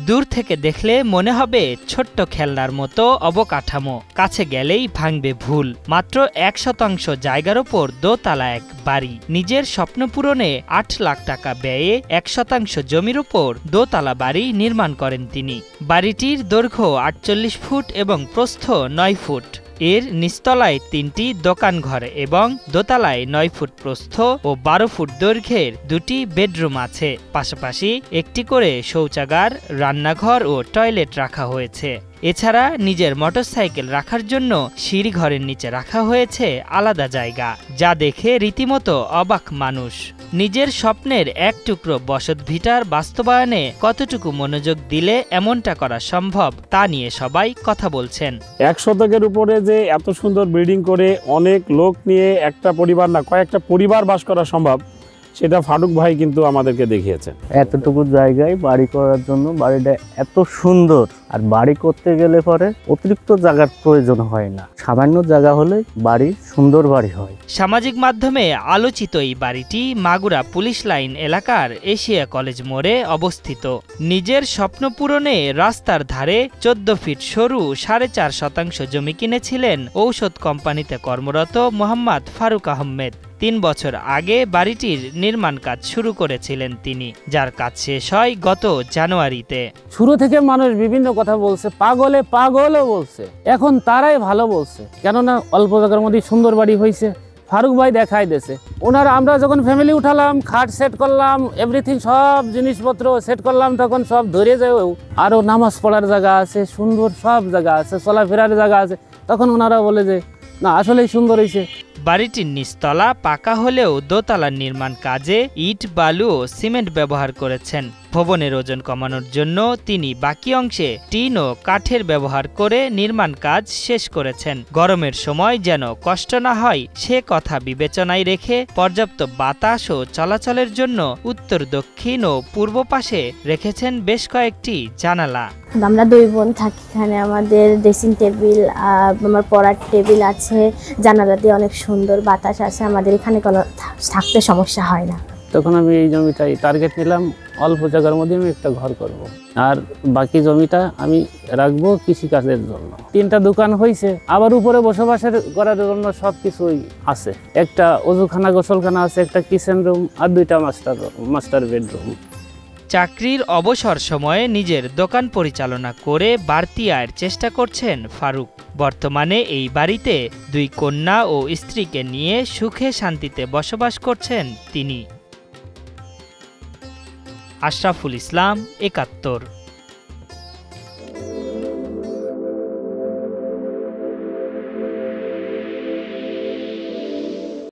দূর থেকে দেখলে মনে হবে ছোট্ট খেলনার মতো অবকাঠামো, কাছে গেলেই ভাঙবে ভুল। মাত্র 1% জায়গার ওপর দোতলা এক বাড়ি। নিজের স্বপ্ন পূরণে 8 লাখ টাকা ব্যয়ে 1% জমির উপর দোতলা বাড়ি নির্মাণ করেন তিনি। বাড়িটির দৈর্ঘ্য 48 ফুট এবং প্রস্থ 9 ফুট। এর নিচতলায় 3টি দোকান ঘর এবং দোতলায় 9 ফুট প্রস্থ ও 12 ফুট দৈর্ঘ্যের 2টি বেডরুম আছে। পাশাপাশি একটি করে শৌচাগার, রান্নাঘর ও টয়লেট রাখা হয়েছে। এছাড়া নিজের মোটরসাইকেল রাখার জন্য সিঁড়িঘরের নিচে রাখা হয়েছে আলাদা জায়গা, যা দেখে রীতিমতো অবাক মানুষ। নিজের স্বপ্নের এক টুকরো বসতভিটার বাস্তবায়নে কতটুকু মনোযোগ দিলে এমনটা করা সম্ভব তা নিয়ে সবাই কথা বলছেন। 1 শতকের উপরে যে এত সুন্দর বিল্ডিং করে অনেক লোক নিয়ে একটা পরিবার না কয়েকটা পরিবার বাস করা সম্ভব, সেটা ফারুক ভাই কিন্তু আমাদেরকে দেখিয়েছে। এতটুকু জায়গায় বাড়ি করার জন্য বাড়িটা এত সুন্দর, আর বাড়ি করতে গেলে পরে অতিরিক্ত জায়গার প্রয়োজন হয় না, সামান্য জায়গা হলে বাড়ি সুন্দর বাড়ি হয়। সামাজিক মাধ্যমে আলোচিত এই বাড়িটি মাগুরা পুলিশ লাইন এলাকার এশিয়া কলেজ মোড়ে অবস্থিত। নিজের স্বপ্ন পূরণে রাস্তার ধারে 14 ফিট সরু 4.5% জমি কিনেছিলেন ঔষধ কোম্পানিতে কর্মরত মোহাম্মদ ফারুক আহমেদ। 3 বছর আগে বাড়িটির নির্মাণ কাজ শুরু করেছিলেন তিনি, যার কাজ শেষ হয় গত জানুয়ারিতে। শুরু থেকে মানুষ বিভিন্ন কথা বলছে, পাগলও বলছে, এখন তারাই ভালো বলছে, কেননা অল্প জায়গার মধ্যে সুন্দর বাড়ি হয়েছে। ফারুক ভাই দেখাই দিয়েছে। ওনারা আমরা যখন ফ্যামিলি উঠালাম, খাট সেট করলাম, এভরিথিং সব জিনিসপত্র সেট করলাম, তখন সব ধরে যায়। আরও নামাজ পড়ার জায়গা আছে, সুন্দর সব জায়গা আছে, চলাফেরার জায়গা আছে। তখন ওনারা বলে যে না, আসলেই সুন্দর হয়েছে। বাড়িটির নিচতলা পাকা হলেও দোতলার নির্মাণ কাজে ইট, বালু ও সিমেন্ট ব্যবহার করেছেন। ভবনের ওজন কমানোর জন্য তিনি বাকি অংশে টিন ও কাঠের ব্যবহার করে নির্মাণ কাজ শেষ করেছেন। গরমের সময় যেন কষ্ট না হয় সে কথা বিবেচনায় রেখে পর্যাপ্ত বাতাস ও চলাচলের জন্য উত্তর, দক্ষিণ ও পূর্ব পাশে রেখেছেন বেশ কয়েকটি জানালা। আমরা 2 বোন থাকি এখানে। আমাদের ড্রেসিং টেবিল, আমার পড়ার টেবিল আছে, জানালা দিয়ে অনেক সুন্দর বাতাস আছে, আমাদের এখানে কোনো থাকতে সমস্যা হয় না। তখন আমি এই জমিটাই টার্গেট নিলাম, অল্প জায়গার মধ্যে আমি একটা ঘর করব, আর বাকি জমিটা আমি রাখবো কৃষিকাজের জন্য। 3টা দোকান হয়েছে, আবার উপরে বসবাসের করার জন্য সব কিছুই আছে। একটা ওজুখানা, গোসলখানা আছে, একটা কিচেন রুম আর 2টা মাস্টার বেডরুম। চাকরির অবসর সময়ে নিজের দোকান পরিচালনা করে বাড়তি আয়ের চেষ্টা করছেন ফারুক। বর্তমানে এই বাড়িতে 2 কন্যা ও স্ত্রীকে নিয়ে সুখে শান্তিতে বসবাস করছেন তিনি। আশরাফুল ইসলাম, 71।